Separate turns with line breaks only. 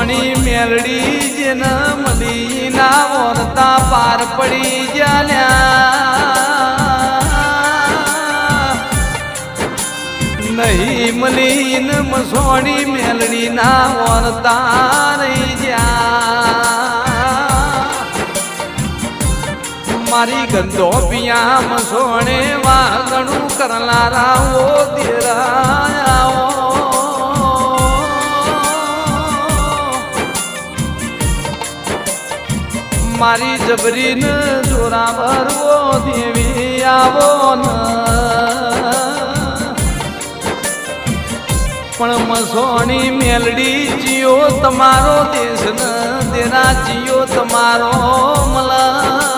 મસોણી મેલડી જેન મળી ના વર્તા પાર પડી જ્યાલ્યા નહીં મળી ન મસોણી મેલડી ના વર્તા રહી જ્યા મારી ગંદો પિયા મસોણે વાગણું કરનારા ઓ દેરાયા મારી જબરીન જોરા ભરવો દેવી આવો ન પણ મસોણી મેલડી જીઓ તમારો દેશ ન દેરા જીઓ તમારો મલા